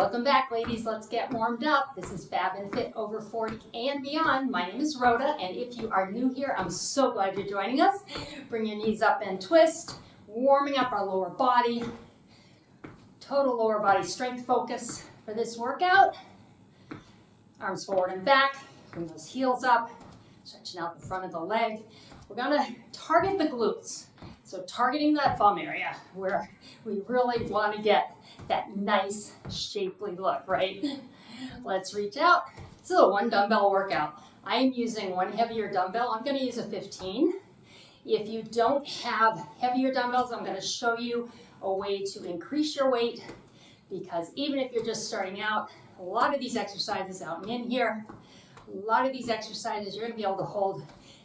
Welcome back, ladies. Let's get warmed up. This is Fab and Fit over 40 and beyond. My name is Rhoda, and if you are new here, I'm so glad you're joining us. Bring your knees up and twist, warming up our lower body. Total lower body strength focus for this workout. Arms forward and back. Bring those heels up, stretching out the front of the leg. We're going to target the glutes. So targeting that bum area where we really want to get that nice shapely look, right? Let's reach out. This is a one dumbbell workout. I am using one heavier dumbbell. I'm going to use a 15. If you don't have heavier dumbbells, I'm going to show you a way to increase your weight, because even if you're just starting out, a lot of these exercises out and in here, a lot of these exercises you're going to be able to hold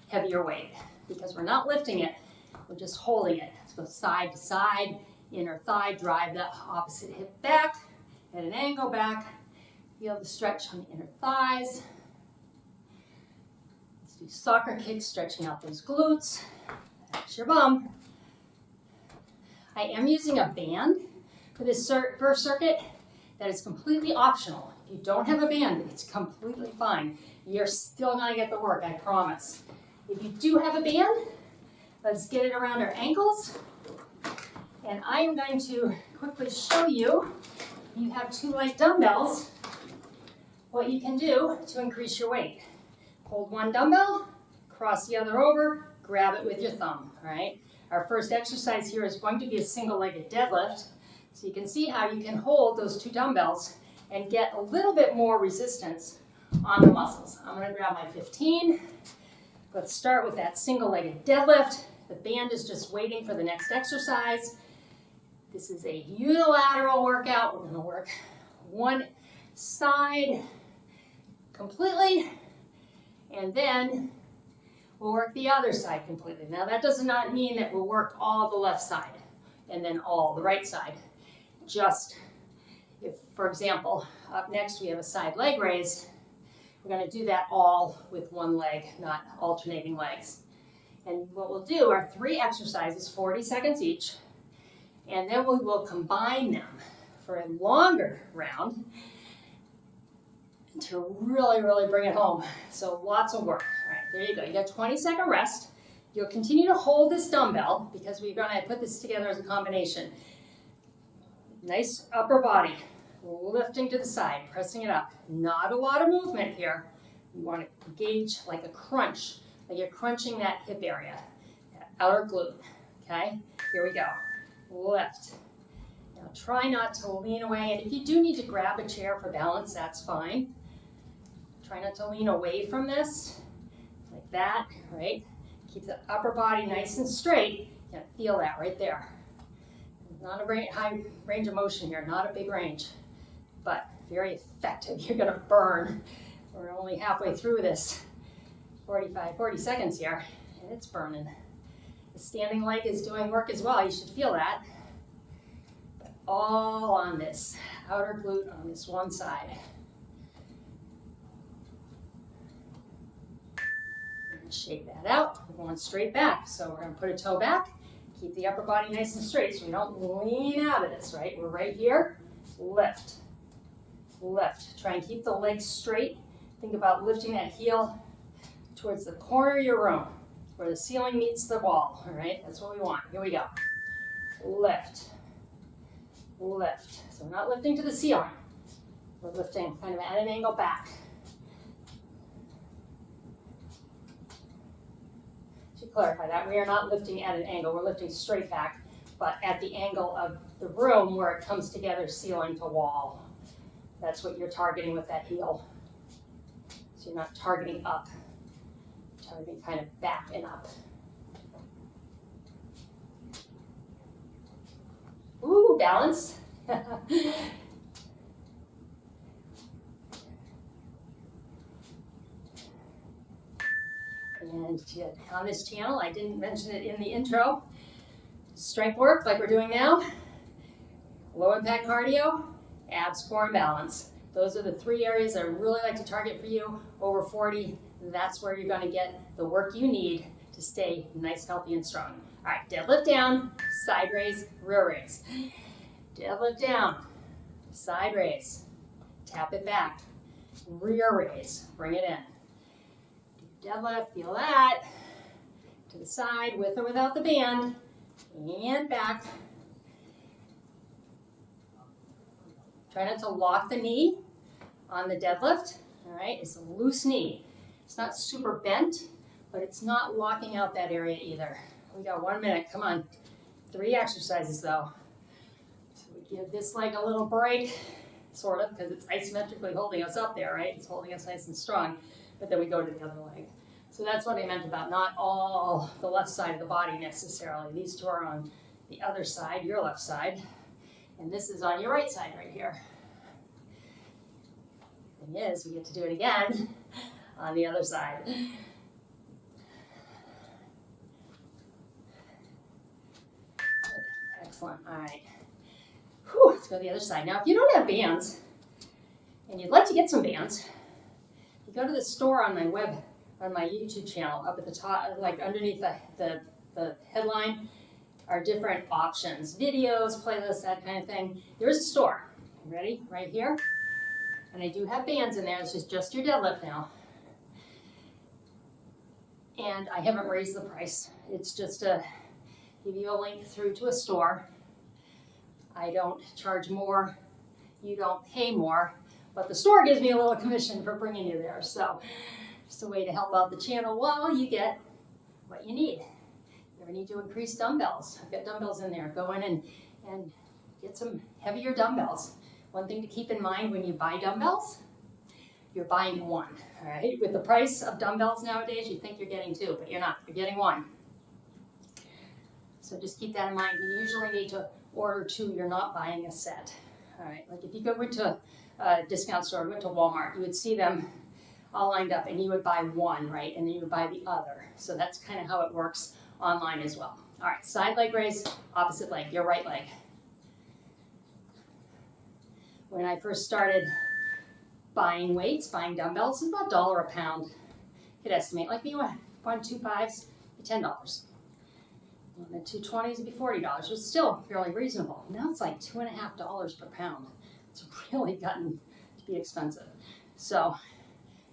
heavier weight because we're not lifting it, we're just holding it. Let's go side to side, inner thigh, drive the opposite hip back, at an angle back, feel the stretch on the inner thighs. Let's do soccer kicks, stretching out those glutes. That's your bum. I am using a band for this first circuit that is completely optional. If you don't have a band, it's completely fine. You're still gonna get the work, I promise. If you do have a band, let's get it around our ankles. And I am going to quickly show you, if you have two light dumbbells, what you can do to increase your weight. Hold one dumbbell, cross the other over, grab it with your thumb, all right? Our first exercise here is going to be a single-legged deadlift. So you can see how you can hold those two dumbbells and get a little bit more resistance on the muscles. I'm gonna grab my 15. Let's start with that single-legged deadlift. The band is just waiting for the next exercise. This is a unilateral workout. We're gonna work one side completely, and then we'll work the other side completely. Now that does not mean that we'll work all the left side and then all the right side. Just if, for example, up next we have a side leg raise, we're going to do that all with one leg, not alternating legs. And what we'll do are 3 exercises, 40 seconds each, and then we will combine them for a longer round to really bring it home. So lots of work. All right, there you go. You got 20-second rest. You'll continue to hold this dumbbell because we're going to put this together as a combination. Nice upper body, lifting to the side, pressing it up. Not a lot of movement here. You want to engage like a crunch, like you're crunching that hip area, that outer glute, okay? Here we go. Lift. Now try not to lean away, and if you do need to grab a chair for balance, that's fine. Try not to lean away from this, like that, right? Keep the upper body nice and straight. You can feel that right there. Not a high range of motion here, not a big range, but very effective. You're gonna burn. We're only halfway through this 40 seconds here, and it's burning. The standing leg is doing work as well. You should feel that. But all on this outer glute on this one side. Shake that out. We're going straight back. So we're going to put a toe back, keep the upper body nice and straight so we don't lean out of this, right? We're right here. Lift. Lift. Try and keep the legs straight. Think about lifting that heel towards the corner of your room where the ceiling meets the wall, all right? That's what we want. Here we go. Lift. Lift. So we're not lifting to the ceiling. We're lifting kind of at an angle back. To clarify that, we are not lifting at an angle, we're lifting straight back, but at the angle of the room where it comes together, ceiling to wall. That's what you're targeting with that heel. So you're not targeting up, you're targeting kind of back and up. Ooh, balance. And on this channel, I didn't mention it in the intro, strength work like we're doing now, low impact cardio, abs, core, and balance. Those are the 3 areas I really like to target for you. Over 40, that's where you're going to get the work you need to stay nice, healthy, and strong. All right, deadlift down, side raise, rear raise. Deadlift down, side raise, tap it back. Rear raise, bring it in. Deadlift, feel that. To the side, with or without the band, and back. Try not to lock the knee on the deadlift, all right? It's a loose knee. It's not super bent, but it's not locking out that area either. We got 1 minute, come on. 3 exercises though. So we give this leg a little break, sort of, because it's isometrically holding us up there, right? It's holding us nice and strong, but then we go to the other leg. So that's what I meant about not all the left side of the body necessarily. These two are on the other side, your left side, and this is on your right side right here. Thing is, we get to do it again on the other side. Excellent, all right. Whew, let's go to the other side. Now, if you don't have bands, and you'd like to get some bands, you go to the store on my YouTube channel, up at the top, like underneath the headline, are different options. Videos, playlists, that kind of thing. There's a store. Ready? Right here. And I do have bands in there. This is just your deadlift now. And I haven't raised the price. It's just to give you a link through to a store. I don't charge more. You don't pay more. But the store gives me a little commission for bringing you there. So just a way to help out the channel while you get what you need. You ever need to increase dumbbells? I've got dumbbells in there. Go in and get some heavier dumbbells. One thing to keep in mind when you buy dumbbells, you're buying one, all right? With the price of dumbbells nowadays, you think you're getting 2, but you're not. You're getting 1. So just keep that in mind. You usually need to order 2. You're not buying a set, all right? Like if you go into a discount store, went to Walmart, you would see them all lined up, and you would buy 1, right? And then you would buy the other. So that's kind of how it works online as well. All right, side leg raise, opposite leg, your right leg. When I first started buying weights, buying dumbbells, it's about $1 a pound. You could estimate, like me, 125s, $10. And the 220s would be $40, which is still fairly reasonable. Now it's like $2.50 per pound. It's really gotten to be expensive. So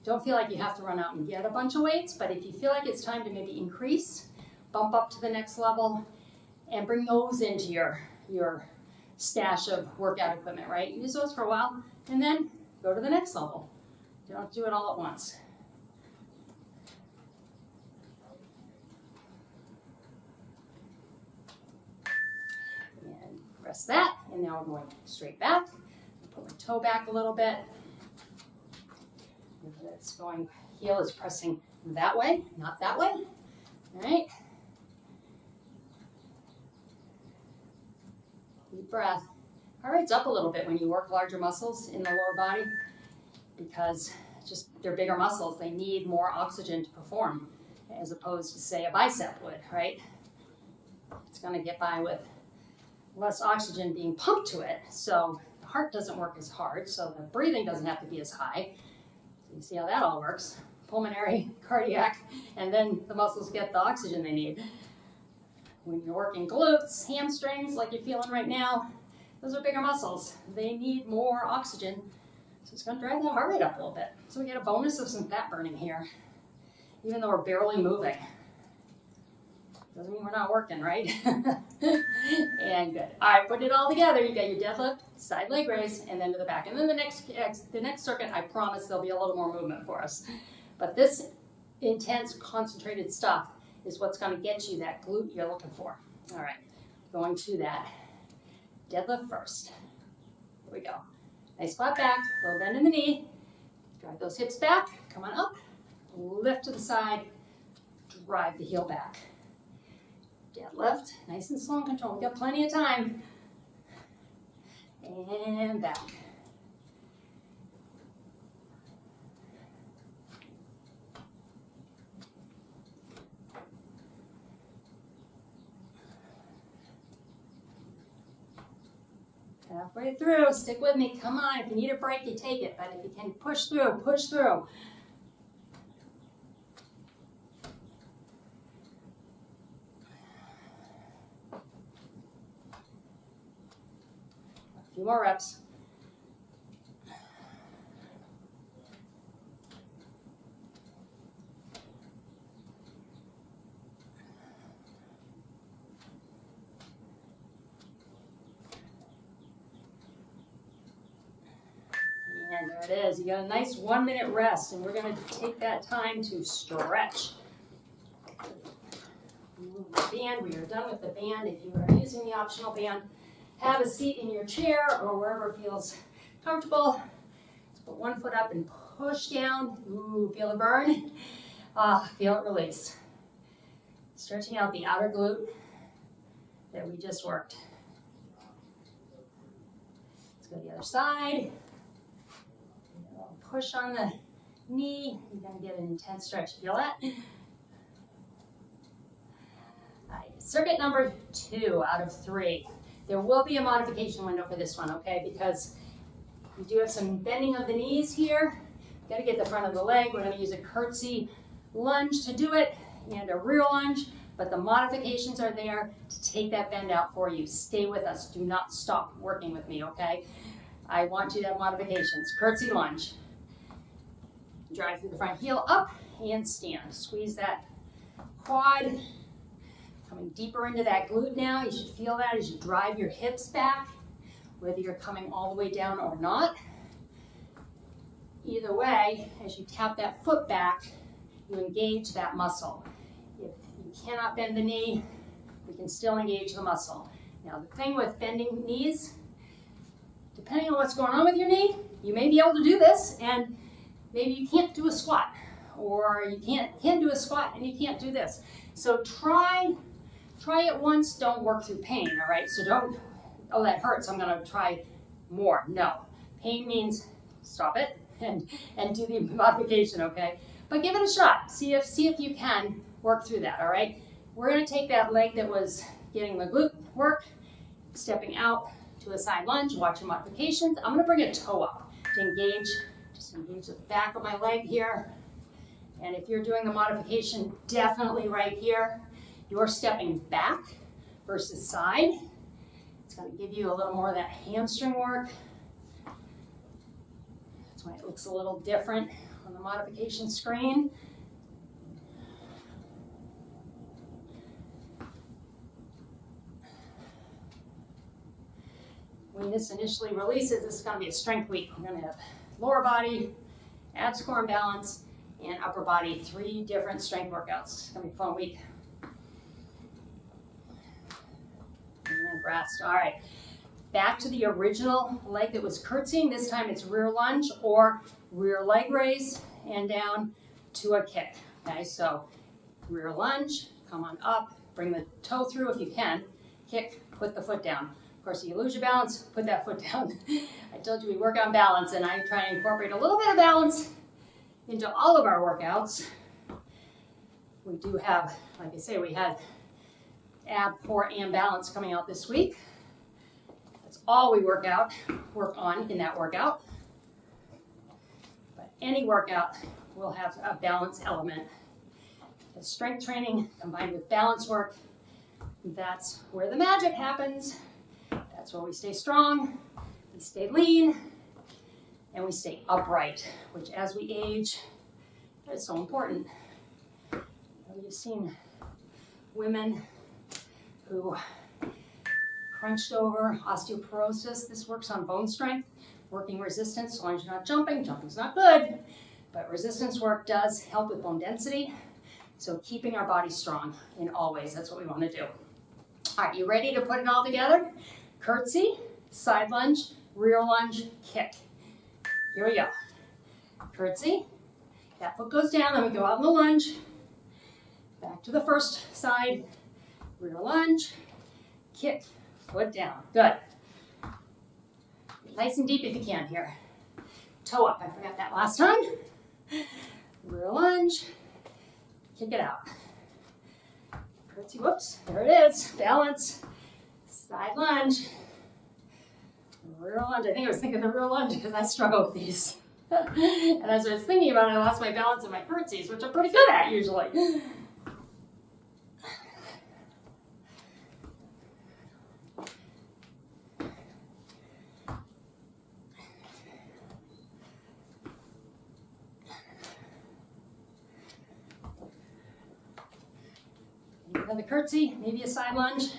don't feel like you have to run out and get a bunch of weights, but if you feel like it's time to maybe increase, bump up to the next level, and bring those into your stash of workout equipment, right? Use those for a while, and then go to the next level. You don't do it all at once. And rest that, and now we're going straight back. Put my toe back a little bit. It's going, heel is pressing that way, not that way. All right. Deep breath. All right, it's up a little bit when you work larger muscles in the lower body because just they're bigger muscles. They need more oxygen to perform as opposed to, say, a bicep would, right? It's going to get by with less oxygen being pumped to it, so the heart doesn't work as hard, so the breathing doesn't have to be as high. So you see how that all works. Pulmonary, cardiac, and then the muscles get the oxygen they need. When you're working glutes, hamstrings, like you're feeling right now, those are bigger muscles. They need more oxygen, so it's going to drive that heart rate up a little bit. So we get a bonus of some fat burning here, even though we're barely moving. Doesn't mean we're not working, right? And good. All right, put it all together. You got your deadlift, side leg raise, and then to the back. And then the next circuit, I promise there'll be a little more movement for us. But this intense, concentrated stuff is what's going to get you that glute you're looking for. All right, going to that deadlift first. Here we go. Nice flat back, little bend in the knee. Drive those hips back. Come on up. Lift to the side. Drive the heel back. Deadlift, nice and slow and controlled. We got plenty of time. And back. Halfway through, stick with me. Come on, if you need a break, you take it. But if you can push through, push through. A few more reps. There it is. You got a nice 1 minute rest, and we're going to take that time to stretch. Move the band. We are done with the band. If you are using the optional band, have a seat in your chair or wherever feels comfortable. Let's put one foot up and push down. Ooh, feel the burn? Feel it release. Stretching out the outer glute that we just worked. Let's go to the other side. Push on the knee. You're going to get an intense stretch. Feel that? All right. Circuit number 2 out of 3. There will be a modification window for this one, okay? Because we do have some bending of the knees here. Got to get the front of the leg. We're going to use a curtsy lunge to do it and a rear lunge. But the modifications are there to take that bend out for you. Stay with us. Do not stop working with me, okay? I want you to have modifications. Curtsy lunge. Drive through the front heel up and stand. Squeeze that quad. Coming deeper into that glute now. You should feel that as you drive your hips back, whether you're coming all the way down or not. Either way, as you tap that foot back, you engage that muscle. If you cannot bend the knee, we can still engage the muscle. Now the thing with bending knees, depending on what's going on with your knee, you may be able to do this and maybe you can't do a squat, or you can do a squat and you can't do this. So try it once, don't work through pain, all right? So don't, oh, that hurts, I'm gonna try more. No, pain means stop it and do the modification, okay? But give it a shot, see if you can work through that, all right? We're gonna take that leg that was getting the glute work, stepping out to a side lunge, watch your modifications. I'm gonna bring a toe up to engage. Just engage the back of my leg here. And if you're doing a modification, definitely right here, you're stepping back versus side. It's going to give you a little more of that hamstring work. That's why it looks a little different on the modification screen. When this initially releases, this is going to be a strength week. We're going to have lower body, abs, core, and balance, and upper body, 3 different strength workouts. It's gonna be a fun week. And rest. All right, back to the original leg that was curtsying. This time it's rear lunge or rear leg raise and down to a kick. Okay, so rear lunge, come on up, bring the toe through if you can, kick, put the foot down. Of course, if you lose your balance, put that foot down. I told you we work on balance, and I try to incorporate a little bit of balance into all of our workouts. We do have, like I say, we had ab, core, and balance coming out this week. That's all we work on in that workout. But any workout will have a balance element. The strength training combined with balance work, that's where the magic happens. That's where we stay strong, we stay lean, and we stay upright, which as we age, is so important. You've seen women who crunched over, osteoporosis. This works on bone strength, working resistance. As long as you're not jumping, jumping's not good, but resistance work does help with bone density. So keeping our body strong in all ways, that's what we want to do. All right, you ready to put it all together? Curtsy, side lunge, rear lunge, kick. Here we go. Curtsy, that foot goes down, then we go out in the lunge. Back to the first side, rear lunge, kick, foot down. Good. Nice and deep if you can here. Toe up, I forgot that last time. Rear lunge, kick it out. Curtsy, whoops, there it is. Balance, side lunge, rear lunge. I think I was thinking the rear lunge because I struggle with these. And as I was thinking about it, I lost my balance in my curtsies, which I'm pretty good at usually. Another curtsy, maybe a side lunge.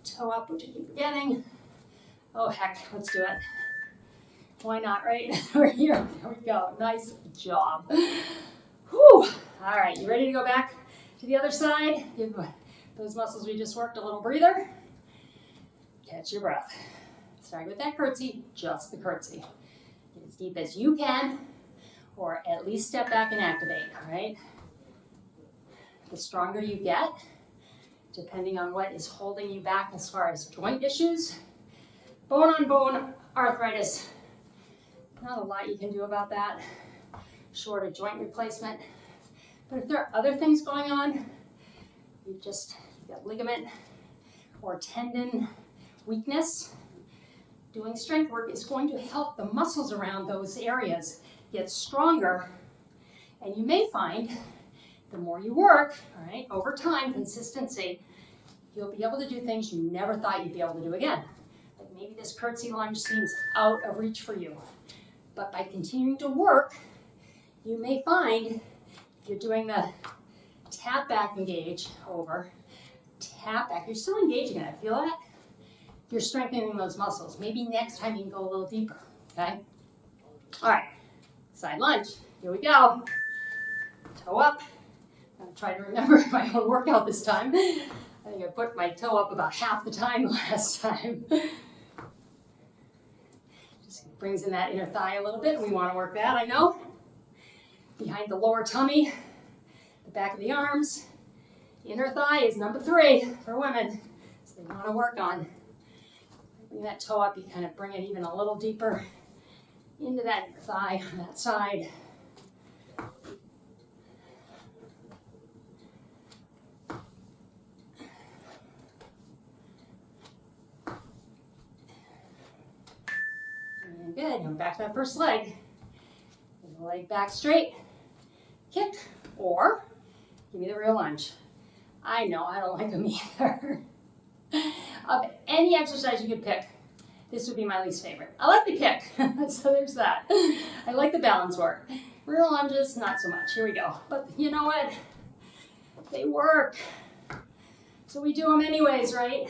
Toe up, which I keep forgetting. Oh heck, let's do it. Why not, right? We're here. There we go. Nice job. Whew. All right, you ready to go back to the other side? Give those muscles we just worked a little breather. Catch your breath. Start with that curtsy, just the curtsy. Get as deep as you can, or at least step back and activate, all right? The stronger you get, depending on what is holding you back as far as joint issues, bone on bone arthritis, not a lot you can do about that, short of joint replacement. But if there are other things going on, you've got ligament or tendon weakness, doing strength work is going to help the muscles around those areas get stronger. And you may find the more you work, all right, over time, consistency, you'll be able to do things you never thought you'd be able to do again. Like maybe this curtsy lunge seems out of reach for you. But by continuing to work, you may find if you're doing the tap back engage over, tap back, you're still engaging it, feel that? You're strengthening those muscles. Maybe next time you can go a little deeper, okay? All right, side lunge, here we go. Toe up. I'm gonna try to remember my own workout this time. I think I put my toe up about half the time last time. Just brings in that inner thigh a little bit. We want to work that, I know. Behind the lower tummy, the back of the arms. Inner thigh is number 3 for women. So they want to work on. Bring that toe up, you kind of bring it even a little deeper into that inner thigh on that side. And good, and back to that first leg. Bring the leg back straight, kick, or give me the real lunge. I know, I don't like them either. Of any exercise you could pick, this would be my least favorite. I like the kick, so there's that. I like the balance work. Real lunges, not so much. Here we go. But you know what? They work. So we do them anyways, right?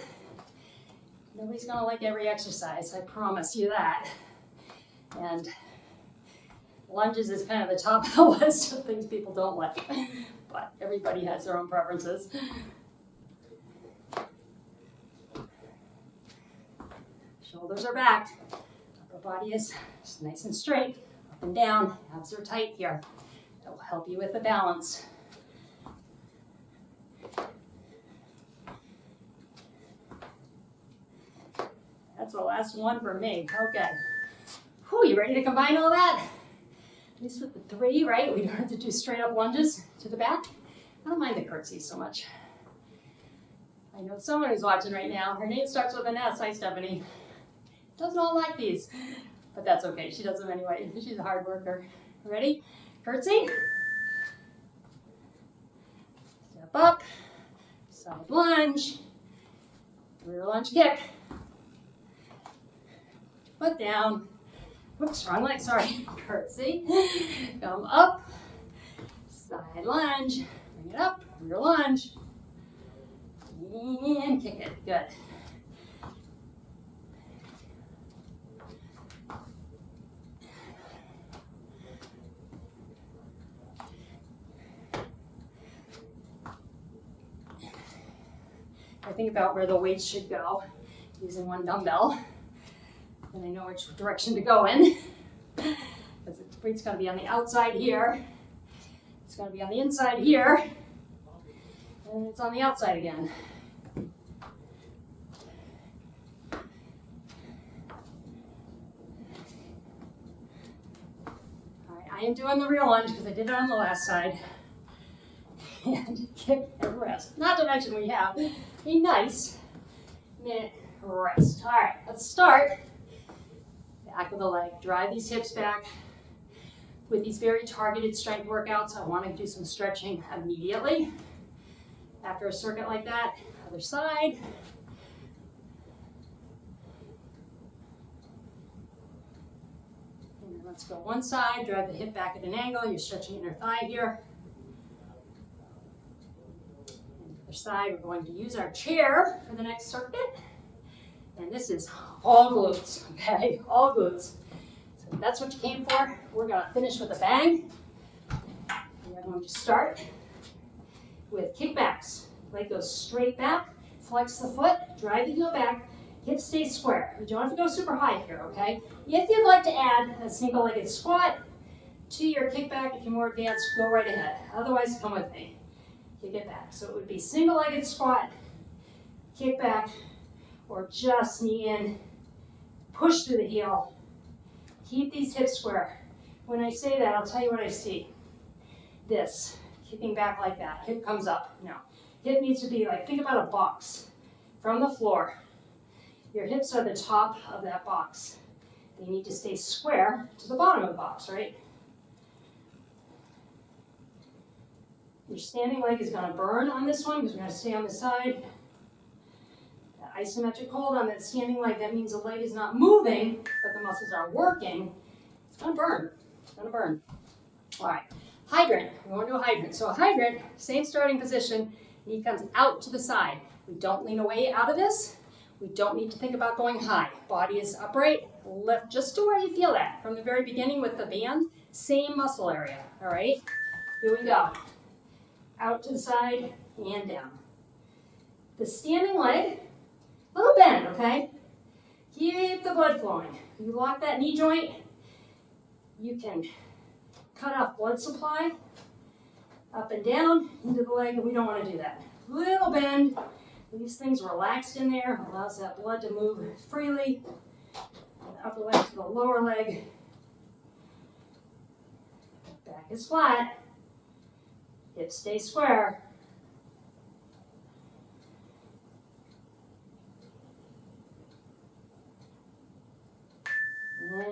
Nobody's gonna like every exercise, I promise you that. And lunges is kind of the top of the list of things people don't like. But everybody has their own preferences. Shoulders are back. Upper body is just nice and straight. Up and down. Abs are tight here. That will help you with the balance. That's the last one for me. Okay. Whew, you ready to combine all that? At least with the 3, right? We don't have to do straight up lunges to the back. I don't mind the curtsies so much. I know someone who's watching right now. Her name starts with an S. Hi, Stephanie. Doesn't all like these, but that's okay. She does them anyway. She's a hard worker. Ready? Curtsy. Step up. Side lunge. Rear lunge kick. Foot down. Whoops, wrong leg, sorry. Curtsy. Come up. Side lunge. Bring it up. Rear lunge. And kick it. Good. I think about where the weights should go using one dumbbell. And I know which direction to go in. Because the weight's going to be on the outside here. It's going to be on the inside here. And it's on the outside again. All right, I am doing the real lunge because I did it on the last side. And kick and rest. Not to mention we have a nice minute rest. All right, let's start. Back of the leg. Drive these hips back. With these very targeted strength workouts, I want to do some stretching immediately. After a circuit like that, other side. And then let's go one side, drive the hip back at an angle. You're stretching inner thigh here. And the other side, we're going to use our chair for the next circuit. And this is all glutes, okay? All glutes. So If that's what you came for, we're going to finish with a bang. We're going to start with kickbacks. Leg goes straight back, flex the foot, drive the heel back, hips stay square. You don't have to go super high here, okay? If you'd like to add a single-legged squat to your kickback, if you're more advanced, go right ahead. Otherwise, come with me. Kick it back. So it would be single-legged squat, kick back, or just knee in, push through the heel. Keep these hips square. When I say that, I'll tell you what I see. This, kicking back like that. Hip comes up. No. Hip needs to be like, think about a box from the floor. Your hips are the top of that box. They need to stay square to the bottom of the box, right? Your standing leg is going to burn on this one because we're going to stay on the side. That isometric hold on that standing leg, that means the leg is not moving, but the muscles are working. It's going to burn. It's going to burn. All right. Hydrant. We want to do a hydrant. So a hydrant, same starting position. Knee comes out to the side. We don't lean away out of this. We don't need to think about going high. Body is upright. Lift just to where you feel that. From the very beginning with the band, same muscle area. All right. Here we go. Out to the side and down. The standing leg, little bend, okay? Keep the blood flowing. You lock that knee joint, you can cut off blood supply up and down into the leg, and we don't want to do that. Little bend, leaves things relaxed in there, allows that blood to move freely. The upper leg to the lower leg. Back is flat. Hips stay square.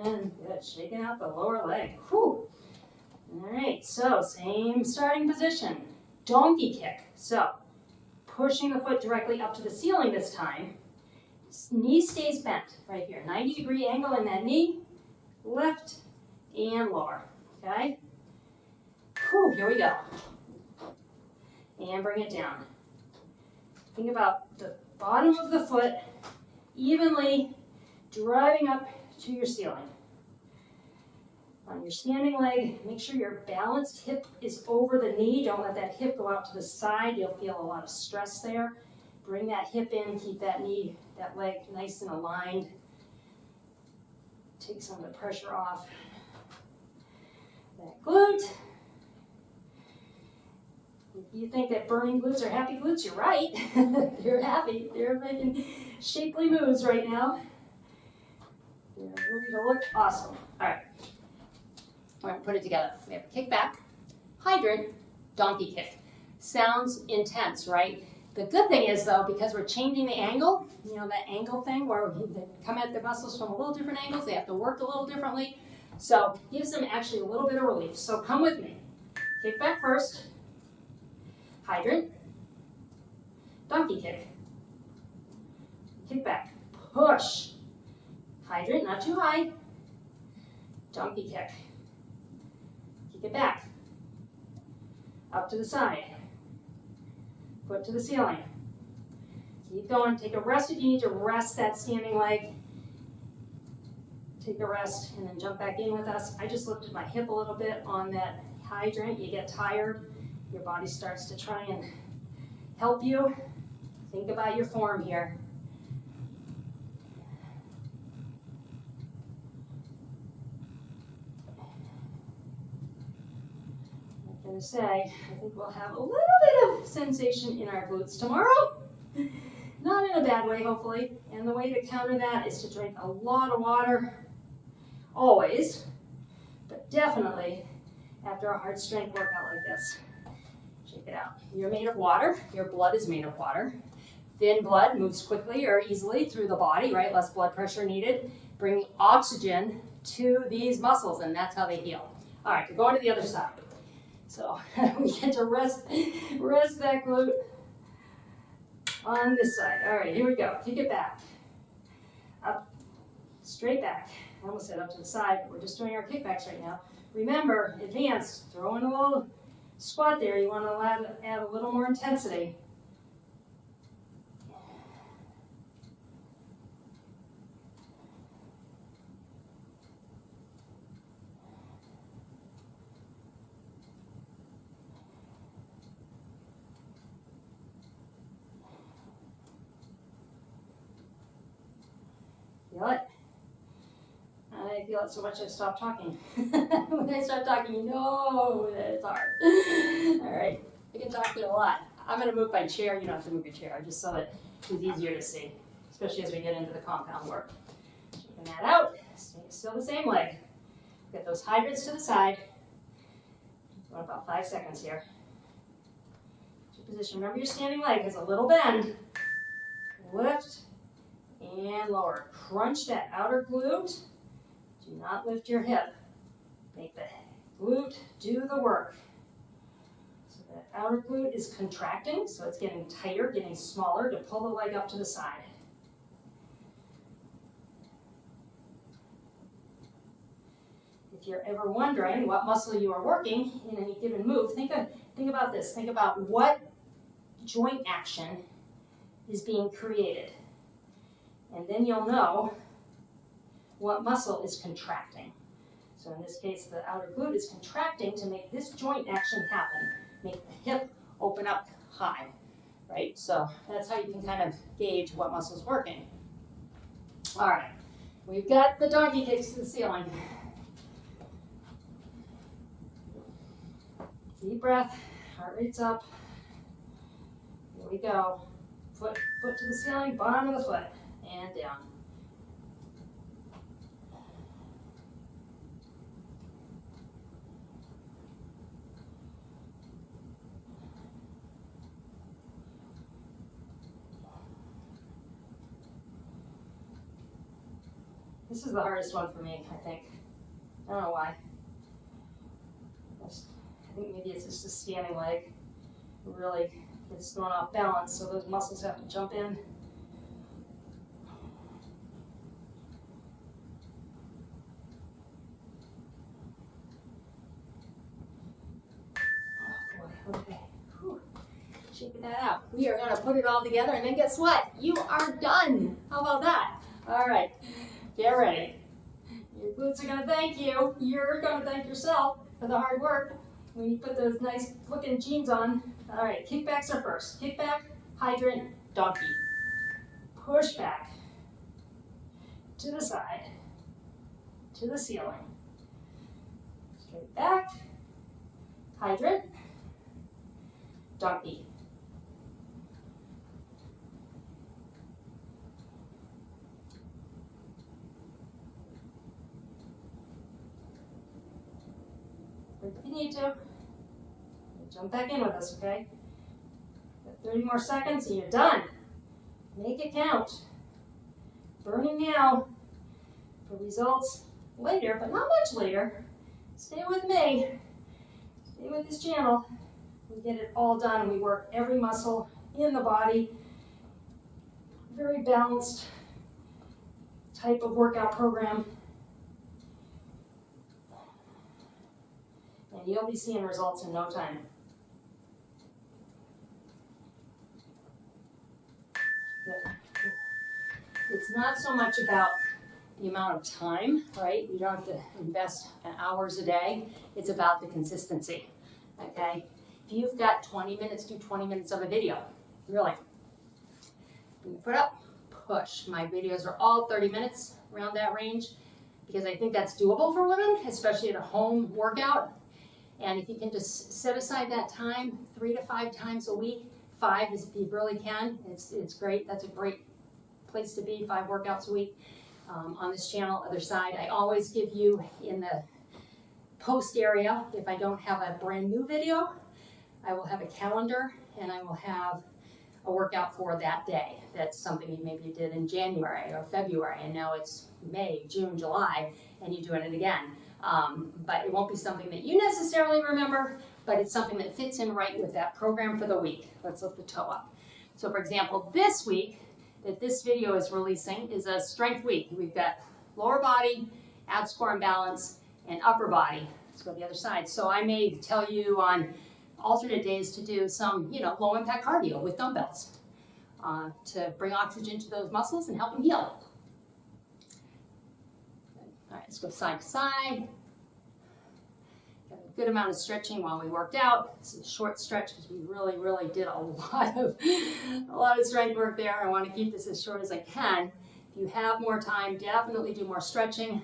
And good, shaking out the lower leg. Whew. All right, so same starting position. Donkey kick. So pushing the foot directly up to the ceiling this time. Knee stays bent right here. 90-degree angle in that knee. Lift and lower. Okay? Whew, here we go. And bring it down. Think about the bottom of the foot evenly driving up to your ceiling. On your standing leg, make sure your balanced hip is over the knee. Don't let that hip go out to the side. You'll feel a lot of stress there. Bring that hip in, keep that knee, that leg nice and aligned. Take some of the pressure off that glute. If you think that burning glutes are happy glutes, you're right. You're happy. They're making shapely moves right now. They're ready to look awesome. All right. We're going to put it together. We have kick back, hydrant, donkey kick. Sounds intense, right? The good thing is, though, because we're changing the angle, you know, that angle thing where they come at the muscles from a little different angles, they have to work a little differently. So it gives them actually a little bit of relief. So come with me. Kick back first. Hydrant, donkey kick, kick back, push, hydrant, not too high, donkey kick, kick it back, up to the side, foot to the ceiling, keep going, take a rest if you need to rest that standing leg, take a rest and then jump back in with us. I just lifted my hip a little bit on that hydrant. You get tired. Your body starts to try and help you. Think about your form here. I'm going to say, I think we'll have a little bit of sensation in our glutes tomorrow. Not in a bad way, hopefully. And the way to counter that is to drink a lot of water, always, but definitely after a hard strength workout like this. Check it out. You're made of water. Your blood is made of water. Thin blood moves quickly or easily through the body, right? Less blood pressure needed. Bring oxygen to these muscles, and that's how they heal. All right, we're going to the other side. So we get to rest that glute on this side. All right, here we go. Kick it back. Up, straight back. I almost said up to the side. We're just doing our kickbacks right now. Remember, advanced, throw in a little squat there. You want to add a little more intensity. Feel it? I feel it so much I stopped talking. When I start talking, you know that it's hard. All right, I can talk to you a lot. I'm going to move my chair. You don't have to move your chair, just so that it's easier to see, especially as we get into the compound work. Shaking that out. Still the same leg. Get those hydrants to the side. Going about 5 seconds here. Position. Remember your standing leg has a little bend. Lift and lower. Crunch that outer glute. Do not lift your hip. Make the glute do the work. So that outer glute is contracting, so it's getting tighter, getting smaller to pull the leg up to the side. If you're ever wondering what muscle you are working in any given move, think about this. Think about what joint action is being created. And then you'll know what muscle is contracting. So in this case, the outer glute is contracting to make this joint action happen. Make the hip open up high, right? So that's how you can kind of gauge what muscle's working. All right, we've got the donkey kicks to the ceiling. Deep breath, heart rate's up. Here we go. Foot to the ceiling, bottom of the foot, and down. This is the hardest one for me, I think. I don't know why. I think maybe it's just a standing leg. It really gets thrown off balance, so those muscles have to jump in. Oh boy, okay. Whew. Shaking that out. We are gonna put it all together, and then guess what? You are done. How about that? All right, get ready. Your glutes are gonna thank you. You're gonna thank yourself for the hard work when you put those nice looking jeans on. All right, kickbacks are first. Kickback, hydrant, donkey. Push back to the side, to the ceiling. Straight back, hydrant, donkey. If you need to, jump back in with us, okay? Got 30 more seconds and you're done. Make it count. Burning now for results later, but not much later. Stay with me. Stay with this channel. We get it all done. We work every muscle in the body. Very balanced type of workout program. And you'll be seeing results in no time. Good. It's not so much about the amount of time, right? You don't have to invest hours a day. It's about the consistency, okay? If you've got 20 minutes, do 20 minutes of a video. Really. Put up, push. My videos are all 30 minutes, around that range, because I think that's doable for women, especially at a home workout. And if you can just set aside that time 3 to 5 times a week, 5 is if you really can, it's great. That's a great place to be, 5 workouts a week. On this channel, other side, I always give you in the post area, if I don't have a brand new video, I will have a calendar and I will have a workout for that day. That's something maybe you did in January or February, and now it's May, June, July, and you're doing it again. But it won't be something that you necessarily remember, but it's something that fits in right with that program for the week. Let's lift the toe up. So for example, this week that this video is releasing is a strength week. We've got lower body, abs, core, and balance, and upper body. Let's go to the other side. So I may tell you on alternate days to do some, low impact cardio with dumbbells to bring oxygen to those muscles and help them heal. All right, let's go side to side. Got a good amount of stretching while we worked out. This is a short stretch because we really did a lot of strength work there. I want to keep this as short as I can If you have more time, definitely do more stretching.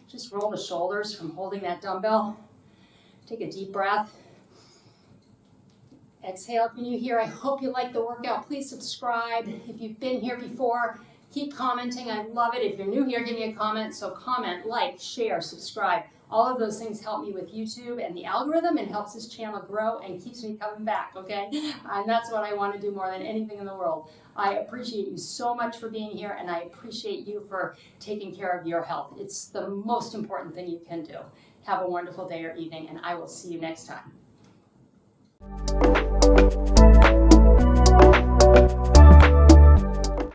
Just roll the shoulders from holding that dumbbell. Take a deep breath. Exhale. If you're new here, I hope you like the workout. Please subscribe. If you've been here before, keep commenting. I love it. If you're new here, give me a comment. So comment, like, share, subscribe. All of those things help me with YouTube and the algorithm and helps this channel grow and keeps me coming back, okay? And that's what I want to do more than anything in the world. I appreciate you so much for being here, and I appreciate you for taking care of your health. It's the most important thing you can do. Have a wonderful day or evening, and I will see you next time.